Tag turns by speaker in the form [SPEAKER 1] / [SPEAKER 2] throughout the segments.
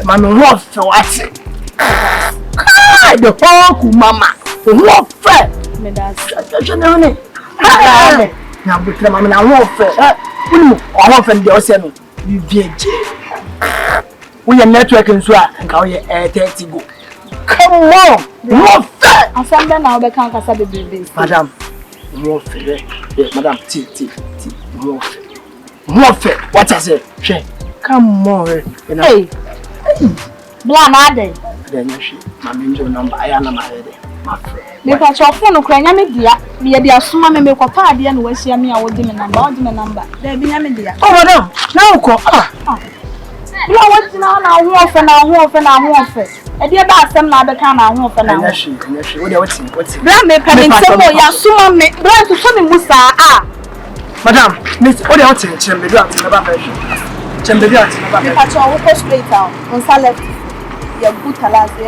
[SPEAKER 1] Mama, what for what? The whole mama. What for?
[SPEAKER 2] Me that's.
[SPEAKER 1] Now, but Mama, I want for. I want from the ocean. You VJ. We are networking so and how you 30 go. Come on. What for?
[SPEAKER 2] And something now be can't kasa baby.
[SPEAKER 1] Madam. What for? Yes, madam. T. What for? What I say? Come on.
[SPEAKER 2] Hey. Blah nade.
[SPEAKER 1] Then she, my main number. I am my head. My friend.
[SPEAKER 2] Me patch your phone Ukraine me dia. Me dia asuma me kwa pa dia no wasia me a wodi me number. There be nya me dia.
[SPEAKER 1] Oh madam. Now ko
[SPEAKER 2] You wodi na ho ofe. E dia ba asem na be kan na ho ofe na.
[SPEAKER 1] Nyashi. What dey wati?
[SPEAKER 2] Bra me paninsem o ya suma me. Bra to so me musa
[SPEAKER 1] Madam, miss, what dey wati chembe do ati na ba version. Chembe do ati na ba version.
[SPEAKER 2] Me patch your go straight out. On sa left. Ya good Talazo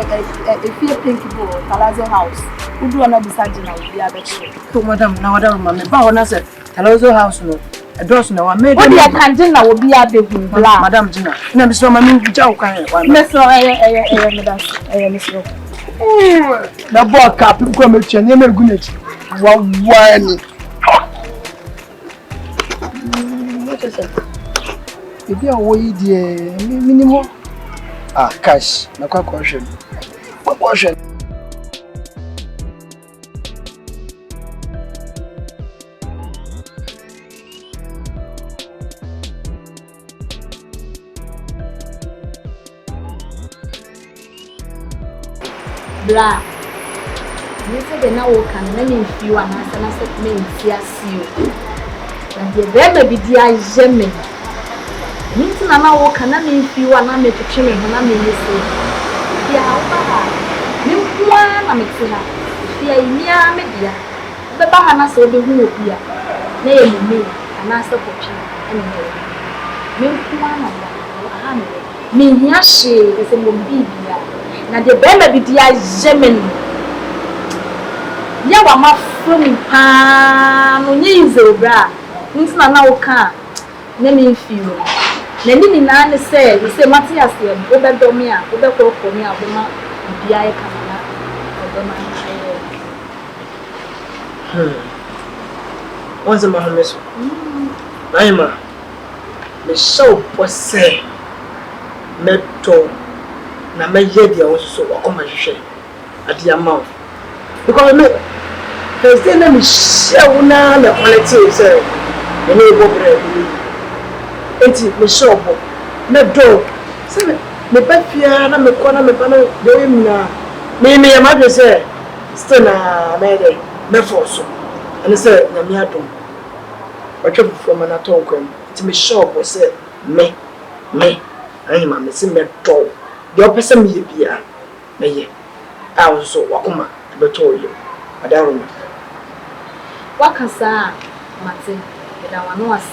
[SPEAKER 2] if you pink go Talazo house. Udu na bisa GINA we be abeche.
[SPEAKER 1] So madam, na madam mama ba ona say Talazo house no. E dos na wa made.
[SPEAKER 2] What dia kan GINA we be abehu bla.
[SPEAKER 1] Madam GINA. Na be so mama mi jaw kan wa.
[SPEAKER 2] Me so madam. Me so.
[SPEAKER 1] Na bo cap ko me twa me gu na chi. Wa ni. What is it? If you are way there minimum cash na kwa question. What question?
[SPEAKER 2] Bla. You say the now can na me feel and na set me see you. And the baby be dia jeme. Minti na na wo kana me feel and na me twetwe me na me yesi. Dia ha me kwa na me tina. Dia imia me dia. Be ba ha na so be hu obi a. Na ye me ana so potwe ene me. Me kwa na ha me hia hye ese mo bibia. Na the baby be dia jeme. Ya wa ma fumi pa no nyize bra. Minti na wo ka na me feel. Na ni na ne say Matias ye wo be do me a wo be ko me a wo ma bia e kama na wo ma
[SPEAKER 1] Once a man meso. Naima. Me show pose. Meto na me ye dia wo so wo ko ma hwehwe. Ade amount. Because me Thursday na me show na me quality say. Me no go bread. Enti me shop me dog se me ba fia na me kona me bana do yim na me ma be say still na me dey me force and say na me adom watch from na ton kwam enti me shop say me ai ma me se me dog de opese me ye bia me ye a so wakoma be to ye adaro
[SPEAKER 2] wakasa mate da wano as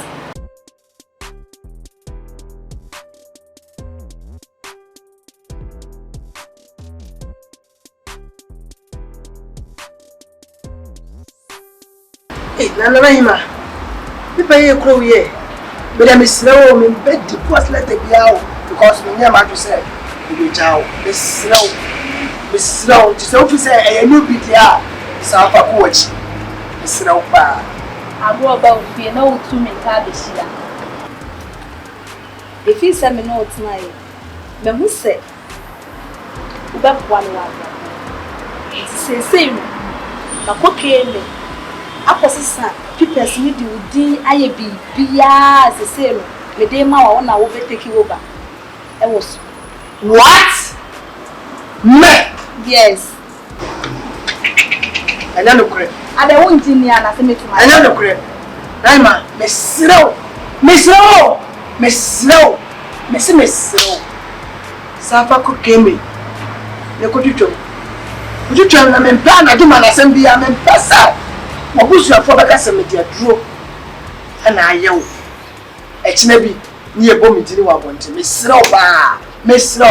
[SPEAKER 1] Nana Mahima, we pay a crew ye. But I'm slow, me bed the post let it be out because we never to say, we chow, be slow, just officer a new BTR, Safa coach, the slow bar.
[SPEAKER 2] I go about be no 2 men cabbage here. If he send me no tonight, me who say, who back 1 hour. Say, same, na cocaine. Aposisa people need you din aye bibia se say me dey ma wa na wo be take over. E was
[SPEAKER 1] What? Me?
[SPEAKER 2] Yes.
[SPEAKER 1] I don't know correct.
[SPEAKER 2] I dey won din ya na say me to my.
[SPEAKER 1] I don't know correct. Naima, me slow. Me slow. Safa ko keme. Ne ko tutu. Tutu na me plan na do man assembly ya me pasa. Obusu afọ baka se media duro ana ayewo ekine bi ni ebo mi dini wa bonte me sira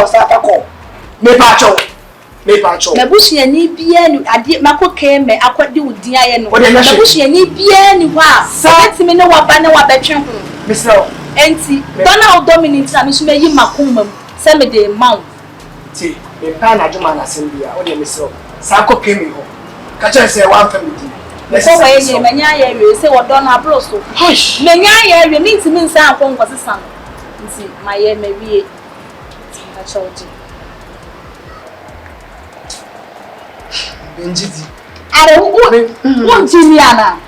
[SPEAKER 1] Safa ko me pacho me
[SPEAKER 2] busu ya ni bia ni ade makoke me akwade udin aye no me busu ya ni bia ni wa sati me ne wa ba ne wa betwe ho
[SPEAKER 1] me sira
[SPEAKER 2] enti dona o dominate na me so me yi makomam Send me the mount.
[SPEAKER 1] See, the pan at Jumana Sambia, or the Missile. Sako came in home. Catch us a 1 family.
[SPEAKER 2] Let's say, Mania, you say what done ABROSO. Hush! Mania, you need to mean some was a son. See, my year may be a child. I don't want Juliana.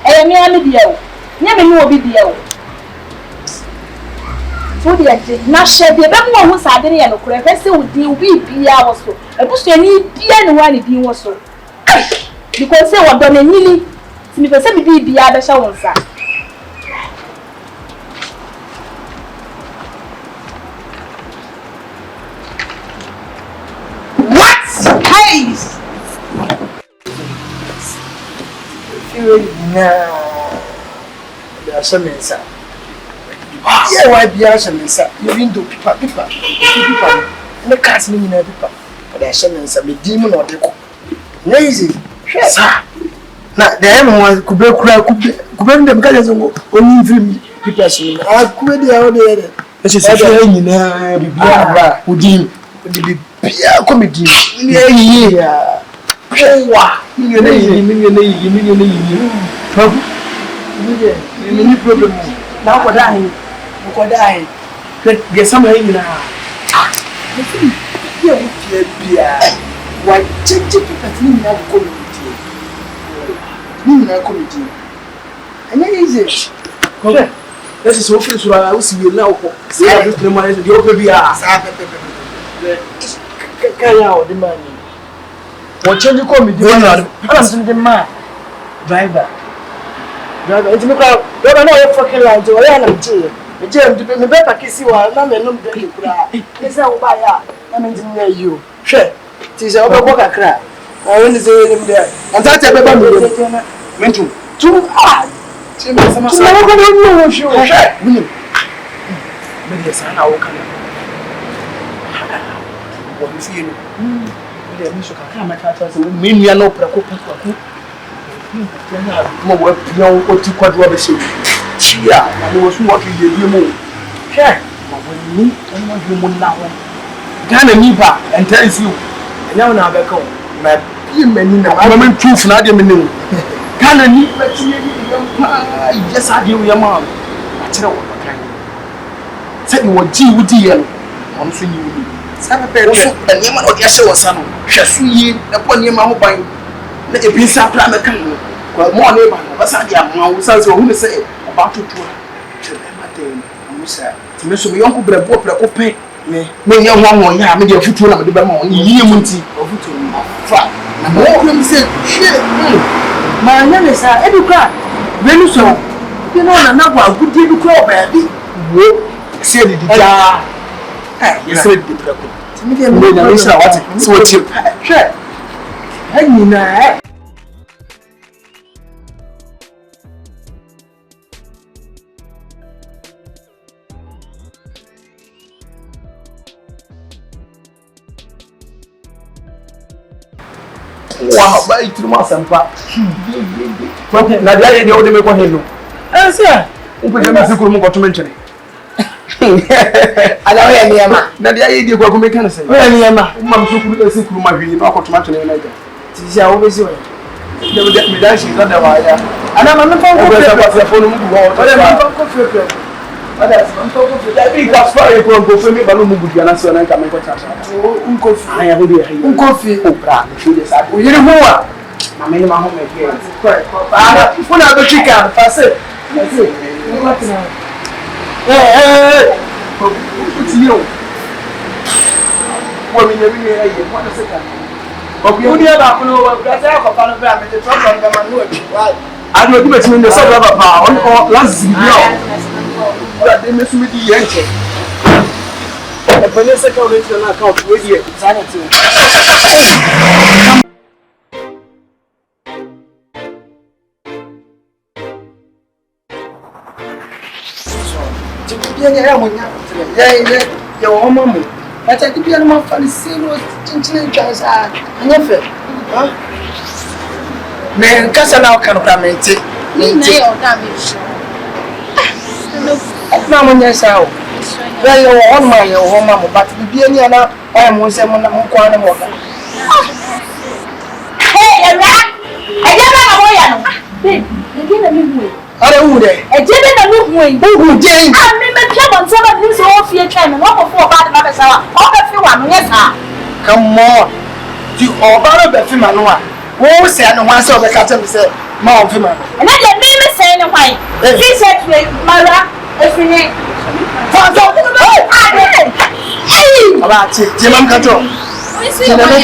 [SPEAKER 2] I am nearly dear. Never know be dear. For the Nasha, the other one who said, I don't know, I say, would you be hours so? I wish you need dear one if you was so. Because say what done nearly to me, person be other showers. What? Hey!
[SPEAKER 1] There are some inside. Yeah, why be some inside? You window people. No cats meaning every people. But there are some inside, the demon or the cook. Lazy. Sir. Now, the M1 could be them guys only people. I could be out there. This is a feeling in a Udin. Be comedy. Yeah. Many problem. Now what I get somewhere in now. Why change it to a committee? And then is it? This is hopefully so I will see you now. See, I just remind you of the the money. What change you call me? The man. Driver. It's me call. You don't know your fucking line to I am to the gym to be the better kiss you are not a number. It's how by I'm near you. Sure. It is our work crack. I want to say him there. And that's a baby. Mental. Too hard. I'm going to show. William. Maybe a son, I will come. What is you? You should come. My cat was mean we are no preoccupation. More what you quite rubbish. Yeah, I was watching you more. Sure. When you meet anyone now, Ghana Nipa and tells you, and now I go. My men, I'm a proof, not a minute. Ghana Nipa, yes, I do your mom. I tell you what kind. Said you were G. I'm seeing you. Some parents and Yaman or Yasha son. Shasui, upon your mouth by the pizza plan. Well, more neighbor, but I am who say about it to them. To Miss Uncle Brabo, pay me, young one, yeah, maybe a future of the Bama, ye munti, or future. And more said, shit, my name is Edu Crack. Very so, you know, another good deal to call, baby. Said it, you said it. To me, I'm so cheap. Sure. I mean, wow, buy it to Massampa. Now, the idea of the make one hello. Ah, sir, open the musical got to mention it. I don't hear me, now the idea of make an answer. Well, Yama, Mamma, who is a my video, not to mention it. Tis always way. They will get me that she's not the wire. And I'm not going to phone. I'm talking to that big as far as you go me, Balloon would be an answer and come and watch us. I have a coffee. Oh, Brad, you decide. You know what? My minimum home again. When I go chicken, I said, hey, what's you? What in every year? 1 second. But we only have a no, that's our family to talk on them and do it. I don't know between the suburb of power or last year. They miss me the yank. If I let's account into an account with you, sanity. Your mamma, but I could be a more funny scene was chance. I never. Man, Cassana can come and take me or damage. No, yes, how
[SPEAKER 3] Well, you're on my home, but the Biana, I am one seven and one water.
[SPEAKER 2] Hey, I don't know. I don't know. I didn't know who Jane. I remember Kevin, some of his own fear came and not before about another hour. All the few one, yes, sir.
[SPEAKER 3] Come on. You all about the Fimanoa. Who said no one saw the cat and said, Mount Fimano.
[SPEAKER 2] And then your name is saying, why? He said, Mara, if you need. Hey!
[SPEAKER 3] About it, Jim Cato.
[SPEAKER 2] And I'm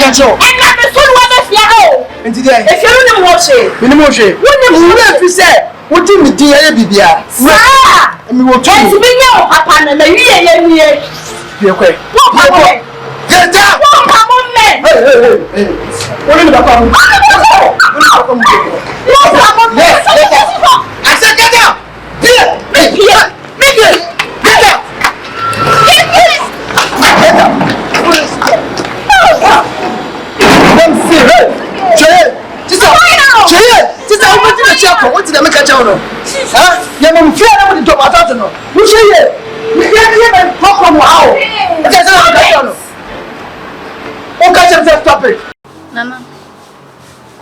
[SPEAKER 2] the full one of your home.
[SPEAKER 3] And today,
[SPEAKER 2] if you don't watch it,
[SPEAKER 3] what you say? What do you do, Bibia? And we will try to be your papa and the year. You're quick. Get down! Come on, man! Hey! What is the problem? I said, get down! Here! Make it! Get down! Get down! Let me see, hey! Just open to the chapel. What did I make a journal? Huh? You're not fair with the top. I don't know. Who say it? We can't even talk from wow. That's not a journal. Okay, just stop it.
[SPEAKER 4] Nana,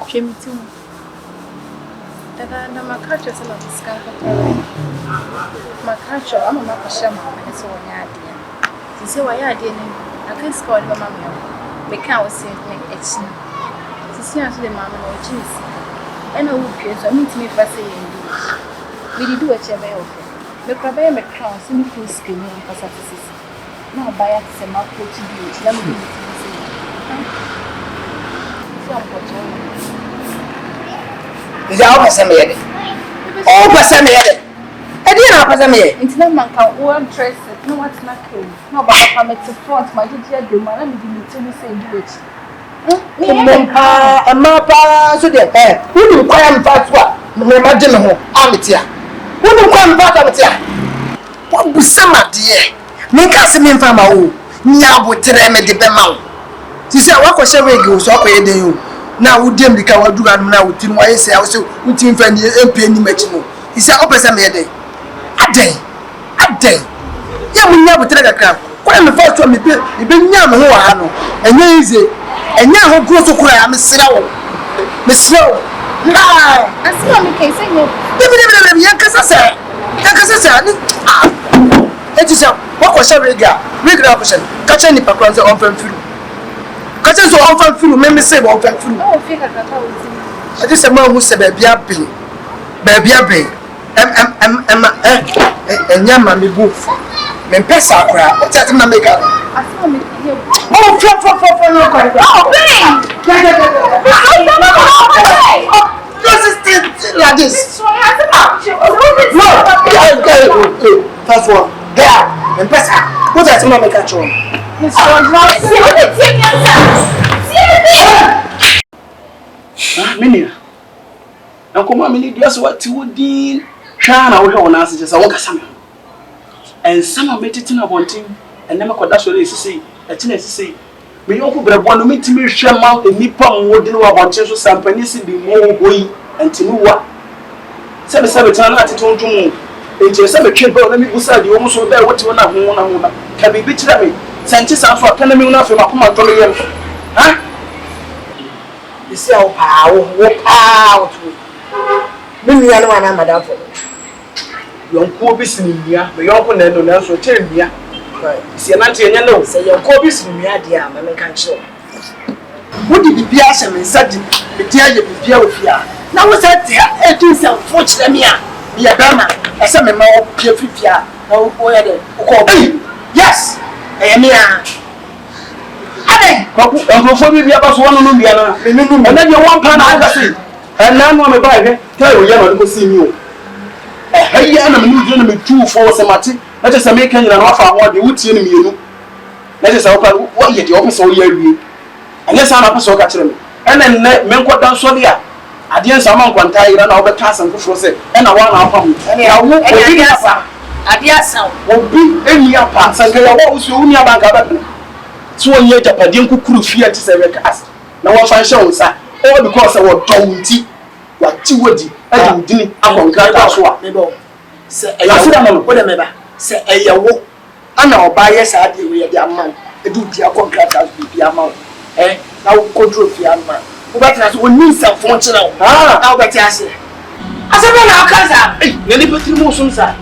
[SPEAKER 4] Jimmy too. That I'm a catcher, so I'm a scarf. My catcher, I'm a shaman, and so on. You say, why I didn't. I can't score the mamma. The cow was saying, it's to see us the mamma or cheese. And I would pierce or meet me for saying, we do a chair. The crabbe make crown, semi full skin for success. Now buy us some up to you. Let me do it.
[SPEAKER 3] Is that all Sammy? All Sammy. I didn't have Sammy.
[SPEAKER 4] It's not man can one dress it. No, what's not cool. No, but I'm at the front. My teacher, the man, I'm going to say, do it.
[SPEAKER 3] And my pa, so the hair. Who do I am fast? What? Imagine home. I'm it here. Who do I am fast? What was some dear? Make us a man from my own. Now, what tell me the Bemau? She said, what was every girl so I do? Now, would them become a do and now with him? Why say I was so with him friend and pay any much more? He said, open some day. A day. Yeah, we never tell a crowd. What am the first one? You've been young, who I know, and easy. And now who goes to cry? I'm a slow. Miss Slow. Nah,
[SPEAKER 4] I see on the case. I know.
[SPEAKER 3] It is what was a regular option. Catch any background on from through. Catch us all from through, maybe say all from through.
[SPEAKER 4] Oh, figure that out.
[SPEAKER 3] I just a man who said, baby, and Yamma, me booth. Men Pessa, what's that in the makeup?
[SPEAKER 4] I saw me here.
[SPEAKER 3] Oh, like this. First one, there, and Pessa. What's that in the makeup? Minia. And come on, Minnie, just what you would do. Shana, we have an answer, just a walk some. And some of it in a wanting, and never could that's what they say. A tennis say, we open the one meet me share mouth and nippon would do about Jesus and Penisi be more way and Tinua. 7 times at it on to move. Into some kid, let me go side you almost there what you want to can be bitched at me. Sanchez and for telling me enough from a command from him. Huh? You see how power walk out. Mimi and one, madam. Young Cobis in India, the young one and also tell me. See an auntie and no, say your Cobis in India, dear, my can't show. What did you be asking me? Said the dear you be with ya. Now was that dear, it is unfortunate. Be a bama, as some of my peer fifia. No, yes, I am here. I'm for me about one on the and then you want plan I see. And now I'm a bag, tell you, you're not see you. Hey, I'm a 2 for some matter. Let us make an offer what you would see me. Let us open what yet the office all year. Unless I'm a so catch them. And then men quite down so there. At the end, someone can tie you and over cast and push it. And I want our family. And I won't be at the sound. Won't be any parts and I won't see only about government. So yet a Padin could fear to say cast. Now I find shows, all because I was don't what you would. I didn't. I won't get that swap. Say, I said, I'm a say, I walk. ana oba yes ade we dey amount edu dia contractors be amount now control fi amount wo better so woni nsafo kire wo now better ase asebe na akaza na ni petri mo sum sa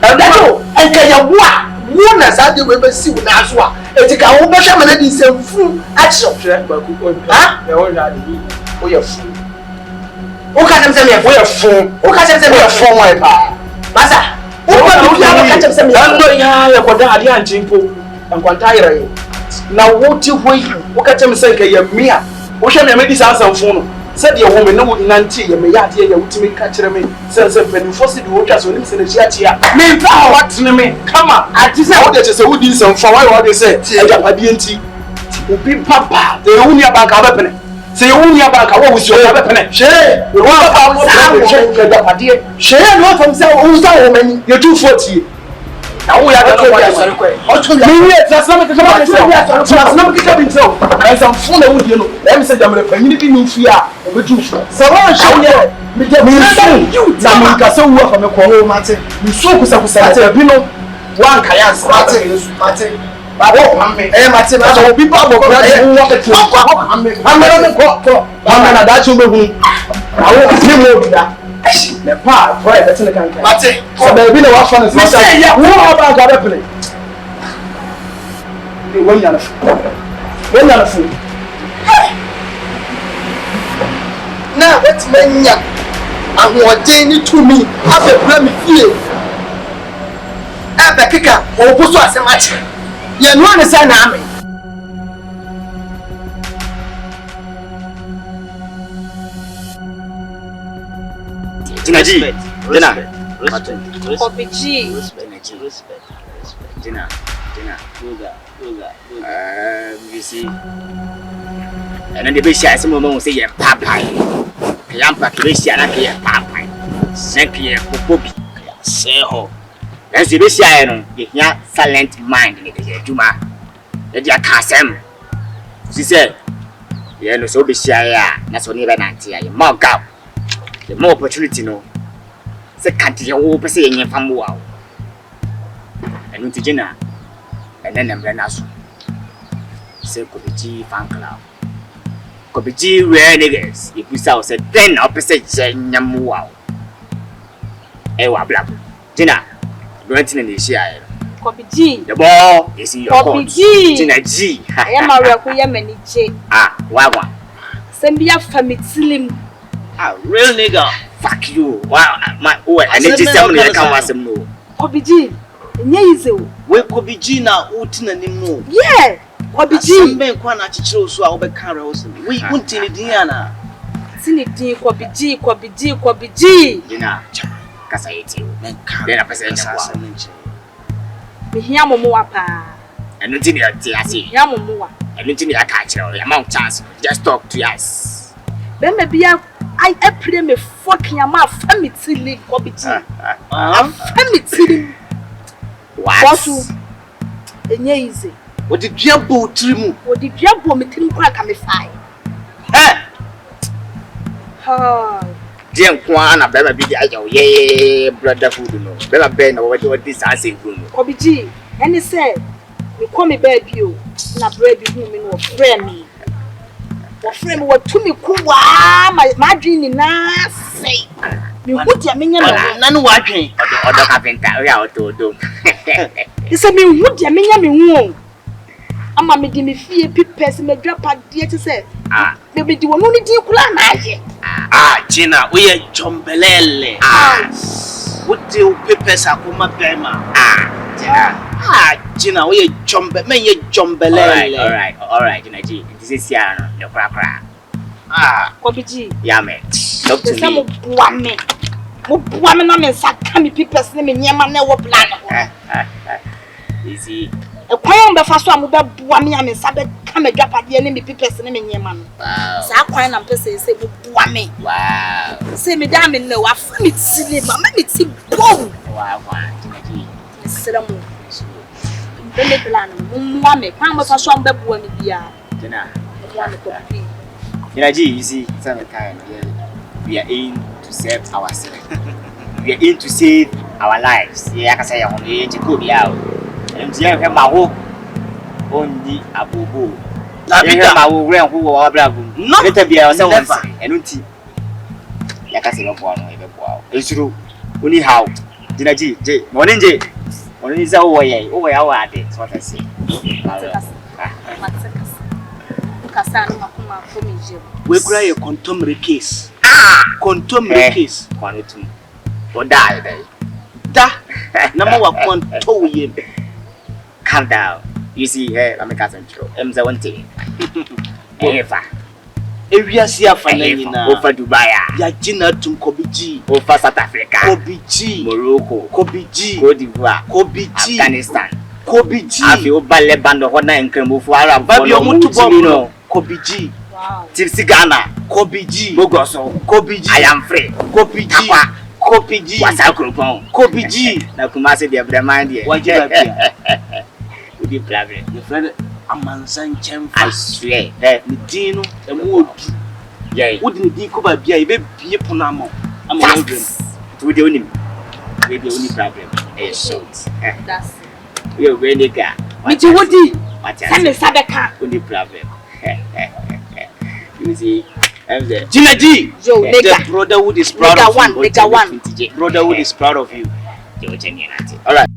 [SPEAKER 3] dato enka ya wo na sa de we be si wo na so a etika wo be hwe mana di nsafo a kire ba ku ko na wo na de wo ye fu wo ka dem se me wo ye fu wo ka dem se me fu wo pa masa wo ba du ya ka dem se me ando ya koda ade anchimpo enkwanta yere na wo ti hoi wo ka dem se nka ye mia wo hwe me di sa sanfo no se de wo me no nanti ye me ya de ya wutimi ka kire me se penifo se de wo twa so nim se na chia me pa what ne me kama ati se wo de che se wo di sanfo wo de se ajapade enti obi papa de wo ni abanka ba pene se wo ni abanka wo wusi o ba pene she wo papa wo se ajapade she no fam se wo sa wo mani ye 240 na wo ya ga ko ya sare ko o to ya mi trasna me kama trasna me kika binto na sam fun na wo die no na me se jamre panyini bi ni fi a o be tu se wo show ye me je mi na me ka se wo fa me ko ho mate mi so kusa mate bi no wan kaya mate babo mamme mate na so bi babo ko wo ke tu mamme ko mamme na da chu be hu awo ni mo bi da le pa boy better than kankai mate so baby na wa fa na so wo aba ga be play ni wonya na fu na what menya ahoden ni to me abe bra me fie abe kika o bo so asema che ye no ne say na ame Gina G, Gina.
[SPEAKER 4] Kopi G.
[SPEAKER 3] Respect. Gina. Yoga. You see. And then the best shot, some of say, Papa. Yampa, Christian, Papa. Senki, Popobi. Say ho. That's the best shot, you silent mind in the Juma. That you can't say. She said, you know, so be shy, that's what never nanti, you mug out. The more opportunity no se kanti wo pese yen fam wo enu nti Gina ene nemre na so se Kobiji fan club Kobiji rare niggas if you say say then opese nyam wo wa black Gina don't in the share
[SPEAKER 4] Kobiji
[SPEAKER 3] the ball is in your
[SPEAKER 4] Kobiji
[SPEAKER 3] Gina G
[SPEAKER 4] I am a reku ya maniche
[SPEAKER 3] wa
[SPEAKER 4] sembia famitilim
[SPEAKER 3] real nigga. Fuck you. Wow, my and then just tell me I can't want no.
[SPEAKER 4] Kobiji, nye easy.
[SPEAKER 5] We Kobiji na utina ni mo.
[SPEAKER 4] Yeah, Kobiji.
[SPEAKER 5] Sembe kwa na chichiro so a obekare wo sem. We untini diana.
[SPEAKER 4] Tini din Kobiji.
[SPEAKER 3] Gina, kasa yeti. Then I pese nya kwa.
[SPEAKER 4] Me hia momo apa.
[SPEAKER 3] And nothing you see.
[SPEAKER 4] Hia momo.
[SPEAKER 3] And nothing you catch your amount chance. Just talk to us.
[SPEAKER 4] Ben me bia I pray me fucking ama family league Kobiji. Family.
[SPEAKER 3] What?
[SPEAKER 4] Enye easy.
[SPEAKER 5] What did you bo trimu?
[SPEAKER 4] What did you bo me trimu kwa ka me fai? Ha.
[SPEAKER 3] Dia kwa na beba bi ayo ye brother food no. Beba be na what this answer go no.
[SPEAKER 4] Kobiji, any say me call me baby o. Na baby hu me no friend me. Wa frame wa tumi kuwa ma dream na say me hu dia menya
[SPEAKER 5] na no wa dwen
[SPEAKER 3] odo carpenter we are odo
[SPEAKER 4] ise me hu dia menya me hu ama me di me fie pipes me dwapa de ti say me di wonu ni di kula na aye
[SPEAKER 5] Gina we ye chombelele what do pipes akoma bema Gina we ye chombe me ye chombelele
[SPEAKER 3] all right Gina G this is here no kra
[SPEAKER 4] Kobiji
[SPEAKER 3] yeah man talk to me
[SPEAKER 4] mo bua me na me saka me pipes ne me nyema na wo plan
[SPEAKER 3] easy
[SPEAKER 4] e kwan be fa so am be bua me ya me sa be ka me dwapade ne me pipes ne me nyema no sa kwan na mpese se mo bua me se me da me na wa fa me tile ma me ti bom
[SPEAKER 3] wow Gina G
[SPEAKER 4] sira mo be plan mo me kwan be fa so am be bua me bia
[SPEAKER 3] Gina
[SPEAKER 4] mo me Kobiji
[SPEAKER 3] Gina G you see some kind we are in to save ourselves we are in to save
[SPEAKER 6] our lives. Yeah, I can say on the could be out. And the young Maho only a boo boo. I think I will run who are bravo. Not to be our someone and unti. Like I say, no one, it's true. Only how did I J. Morning J. Only is our way. Oh, our day. That's what I say.
[SPEAKER 5] We cry a contumely case. Contumely case.
[SPEAKER 6] Quantum. Or die, day.
[SPEAKER 5] Da. Number one contoy.
[SPEAKER 6] Calm down. You see, here, I'm a cousin. I'm the one thing. Eva.
[SPEAKER 5] If you see a Fanina
[SPEAKER 6] over Dubai,
[SPEAKER 5] Yajina to Kobiji,
[SPEAKER 6] over South Africa,
[SPEAKER 5] Kobiji,
[SPEAKER 6] Morocco,
[SPEAKER 5] Kobiji,
[SPEAKER 6] Cote d'Ivoire,
[SPEAKER 5] Kobiji,
[SPEAKER 6] Afghanistan,
[SPEAKER 5] Kobiji.
[SPEAKER 6] I feel Ballet Band of Hona and Kremu Arab,
[SPEAKER 5] Baby, Mutubo, Kobiji,
[SPEAKER 6] Tipsy Ghana,
[SPEAKER 5] Kobiji,
[SPEAKER 6] Bogoso,
[SPEAKER 5] Kobiji,
[SPEAKER 6] I am free,
[SPEAKER 5] Kobiji, Kobiji,
[SPEAKER 6] what's our group on?
[SPEAKER 5] Kobiji.
[SPEAKER 6] Now, Kumasi, the mind here.
[SPEAKER 5] What you have here?
[SPEAKER 6] Would you play?
[SPEAKER 5] Your friend, a man's son,
[SPEAKER 6] I swear,
[SPEAKER 5] Medino, and wood.
[SPEAKER 6] Yea,
[SPEAKER 5] wouldn't be Kuba be a baby Ponamo. I'm
[SPEAKER 6] to the only problem. A short.
[SPEAKER 2] That's
[SPEAKER 6] You're really got.
[SPEAKER 2] Miti Woody.
[SPEAKER 6] What's
[SPEAKER 2] Send Sadaka.
[SPEAKER 6] only problem? You see, I'm the
[SPEAKER 5] Gina G.
[SPEAKER 2] Joe,
[SPEAKER 5] The
[SPEAKER 2] nigga.
[SPEAKER 5] brotherhood is proud of you.
[SPEAKER 2] Nigga one.
[SPEAKER 5] Brotherhood is proud of you.
[SPEAKER 6] All right.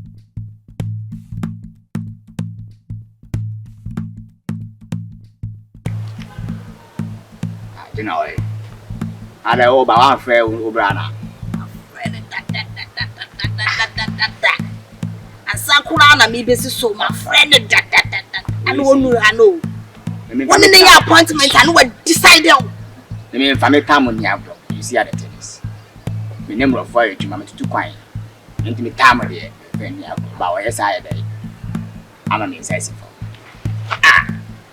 [SPEAKER 6] You know, I don't know about one friend who Brana.
[SPEAKER 2] And Sakurana, maybe so my friend. I know. One in the appointment, I know what decided.
[SPEAKER 6] I mean, family time on the you see other things. The number of voyage you mamma to quiet. Into me time of the when you have about SI day. I'm a necessity.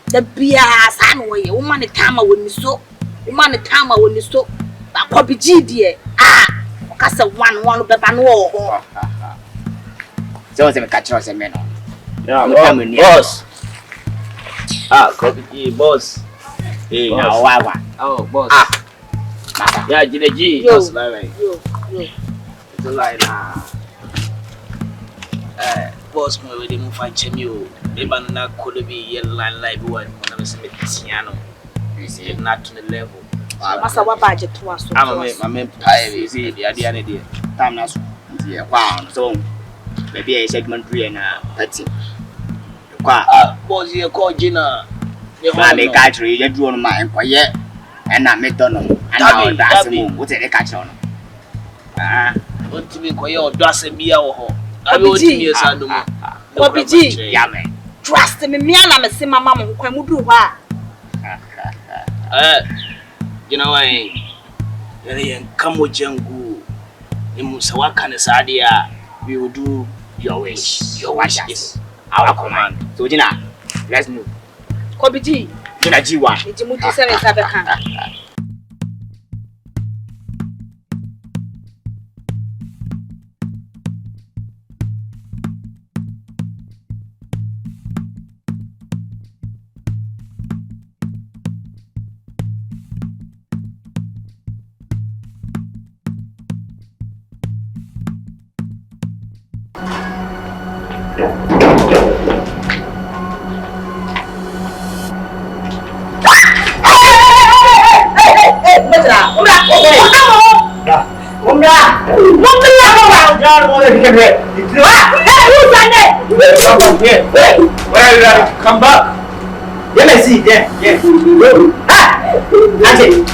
[SPEAKER 2] The beer son way, woman, the time I wouldn't so. Woman, the time I wouldn't so. But copy G, dear. Cast a one of the banner.
[SPEAKER 6] So, I'm a catcher as a man.
[SPEAKER 3] Yeah, boss. Copy boss.
[SPEAKER 6] Hey, now, why?
[SPEAKER 3] Oh, boss.
[SPEAKER 6] Yeah, Gina G.
[SPEAKER 2] Yo.
[SPEAKER 6] It's a lie now.
[SPEAKER 5] Boss, my way, they move and chemio. They banana could be yellow line like one when I was a piano. You see, not to the level.
[SPEAKER 2] Master, what budget to us?
[SPEAKER 5] I'm a man, you see, the idea.
[SPEAKER 6] Time now. Yeah, wow. So, maybe a segment 3 and 30.
[SPEAKER 5] Boss, you call Gina.
[SPEAKER 6] I make country, you do on my quiet. And I make Donald. And now that's the moon. What's a catch on?
[SPEAKER 5] What to be quiet, does a beer or I will see you, son.
[SPEAKER 2] What be G?
[SPEAKER 6] Yammy.
[SPEAKER 2] Trust me, me and I'm a same mamma who can do what?
[SPEAKER 5] You know, I come with Jangu. In Musawaka and Sadia, we will do your wish. Your wish is our command.
[SPEAKER 6] So, Gina, let's move.
[SPEAKER 2] Copy G.
[SPEAKER 6] Gina G1.
[SPEAKER 2] It's a multi 7 Sadaka.
[SPEAKER 3] Come back. Let me see there. Yeah. Auntie.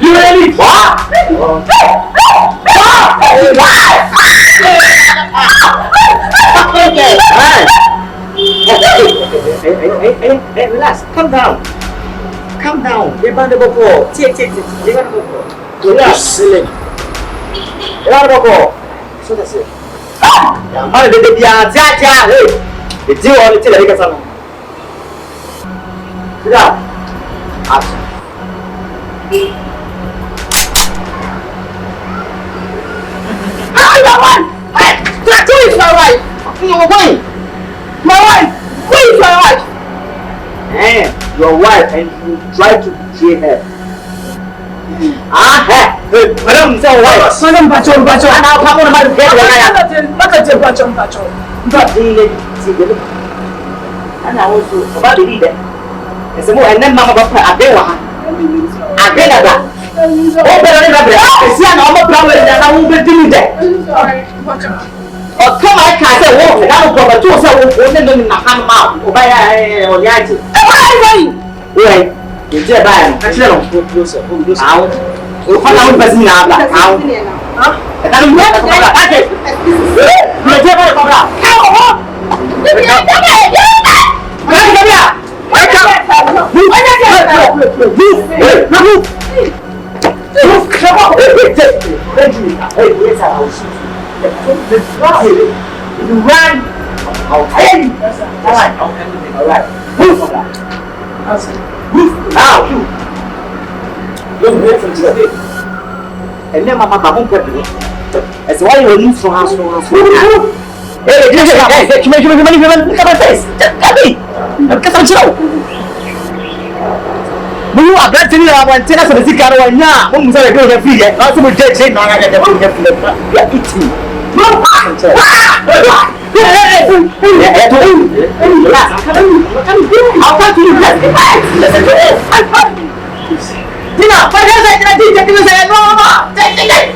[SPEAKER 3] You ready? What? Hey, relax. Calm down. Calm down. You're bound to go for. You're going to go for. Relax. Silly. You're going to go for. So that's it. I'm going to be a jaja. Hey. It's you on the tail. Sit down. Action. My wife! Hey! Who is my wife? My wife! Who is my wife?
[SPEAKER 6] your wife and you try to betray her. Madam, say what?
[SPEAKER 1] Madam Bacho.
[SPEAKER 6] And I'll come on my get
[SPEAKER 1] Bacho.
[SPEAKER 6] But and I also about the leader. I said, and then Mama Papa, I did one. I did that. Oh, but I see an armor problem that I won't be doing that. Oh, come on, I can't say, oh, I will go to a woman in a hand mouth or by a Yati. Wait, you say, I tell you, out. We'll find out what's in our black out. I don't know that. You run, I'll tell you. All right. Move from that. Move now, you. Don't wait from today. And then Mama won't pay me. That's why you move from house to house. Hey, come on, look at my face. Tell me. Look at some show. You are glad to know about tennis of the cigar right now. Who's going to go to free? Not so much dead chain. No, I got to eat you. I'll talk to you. Listen to this. Tina, why does I say no? Take it.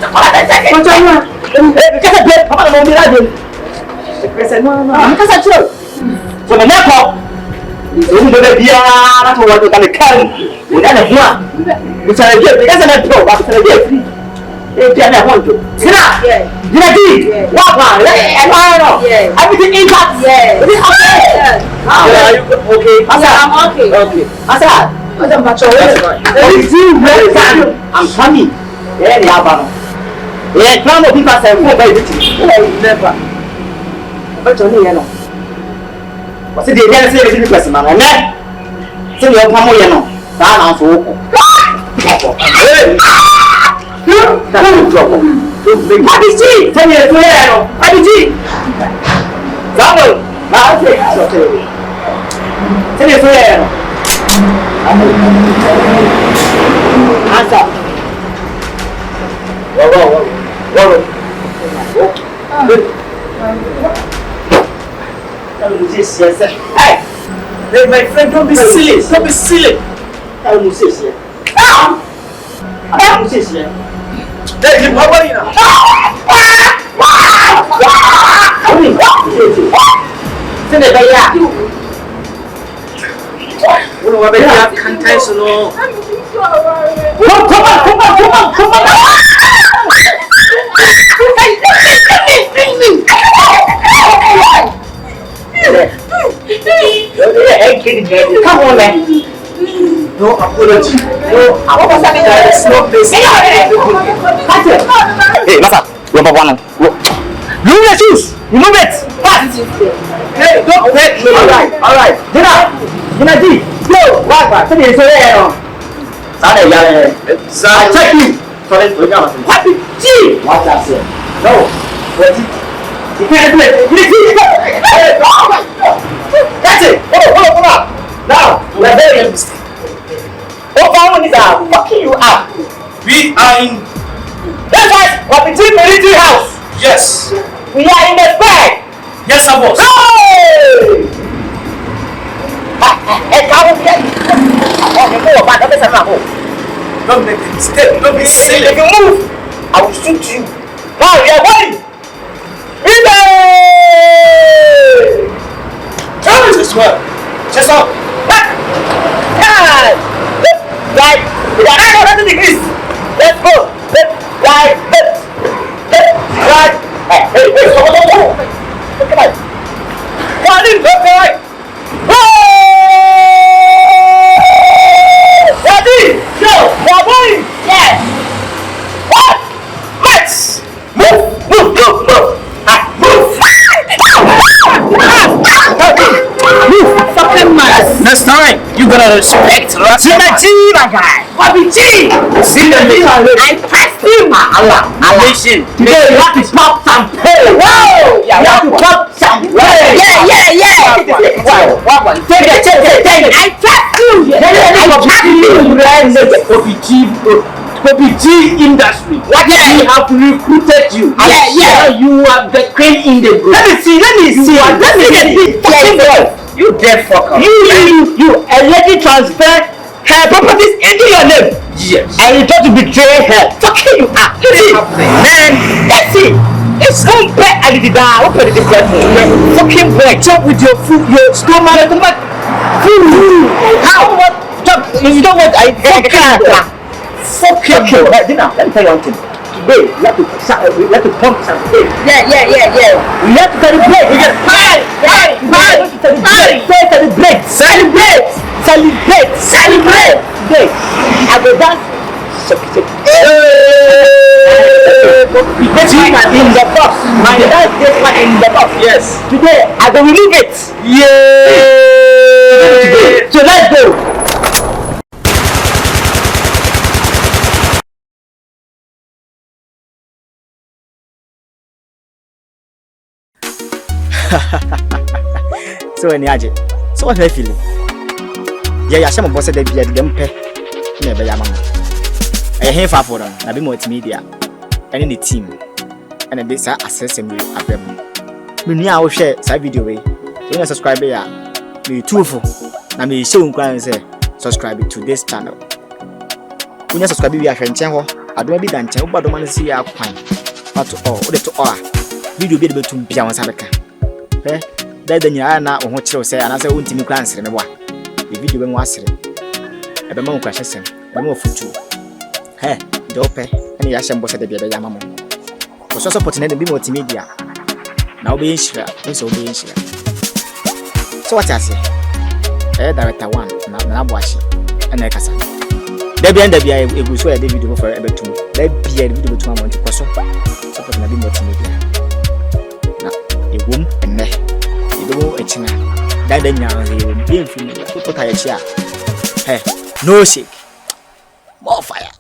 [SPEAKER 6] Because I play, Papa don't be like I said no. Because I true. So the next one. That's what we're going to carry. We got a one. We shall get because I'm not pro, but we shall get free. If you want to. Tina, what one? Everything in that. Okay. I'm okay. Asa. I'm coming. Yeah, the Abano. Yeah, clown of people say, oh, baby. Never. But only, you know. What's the idea of the person, man? And then, so you're coming, you know. That's for Abiji! Tell me the Abiji! Double! Okay. Tell me the answer. Hey, my friend, don't be silly. Don't be silly. Hey, how are you now? KANKYE solo. Come on. Come on, man. No apology. No apology. There is no place. Hey, Masa, remove one. Remove your shoes. Remove it. Fast. Hey, don't wait. All right. Gina G. Go. What? Tell me so there. I check you. Happy G. What that say? No. What? You can't do it. That's it. Hold on. Now, we are very mistake. What family is fucking you up? We are in. That's right. We're between military house. Yes. We are in the bed. Yes, sir, boss. Hey! Don't make a mistake. Don't be silly. If you move, I will shoot you. Now we are going. Just what? Just up. Right. We are 900 degrees. Let's go. Right. Hey. Come on. One in, left, right. Ready? Go. We are going. Yes. What? Let's move. Move. Next time, you gotta respect that. Gina G, my guy. Bobby G. See the name. I passed him. Allah. Listen. Today you have to pop champagne. Whoa. Yeah, you have to pop champagne. What? Take it. I trust you.
[SPEAKER 3] OBG industry. What? We have recruited you. You are the crane in the group. Let me see.
[SPEAKER 6] You dead fucker.
[SPEAKER 5] You already transfer her properties into your name.
[SPEAKER 3] Yes.
[SPEAKER 5] And you try to betray her. Fucking you are. Man, that's it. It's unfair. I did that. Open the curtain. Fucking boy. Jump with your food, your stomach. How? You don't want fuck you. Let me tell you one thing. Today, we have to pump something. Yeah. We have to celebrate. Celebrate. Today, I will dance. In the box. My dance this one in the box.
[SPEAKER 3] Yes.
[SPEAKER 5] Today, I will remove it. Yeah. So let's go. So any aje. So what are you feeling? Yeah, some boss said they be at them pay. Never yamama. I hear far for them. I be multimedia. And in the team. And a bit sa access me abem. Me nia wo share sa video we. So you subscribe ya. Me too for. Na me show nkwan say subscribe to this channel. When you subscribe we ahwe nchen ho. Adoma bi dan nchen wo badoma no si ya kwan. Not all. O de to all. Video bi de betum bia won sa beka. That nyina na wo ho kire say anase wo ntimi kura nsere me boa e video be mo asere e be ma nkwa hyesem be ma futu de ope ene ya hyem bo se de bia be ya mamo wo so support na de bi multimedia na wo be yinshira nso wo be yinshira so what I say director 1 na abo ahye ene kasa da bia egu so ya de video for ebetum da bia de video betum amon ko so support na bi multimedia na egum ene do a china that then you be in film put a chair. Hey, no shake, more fire.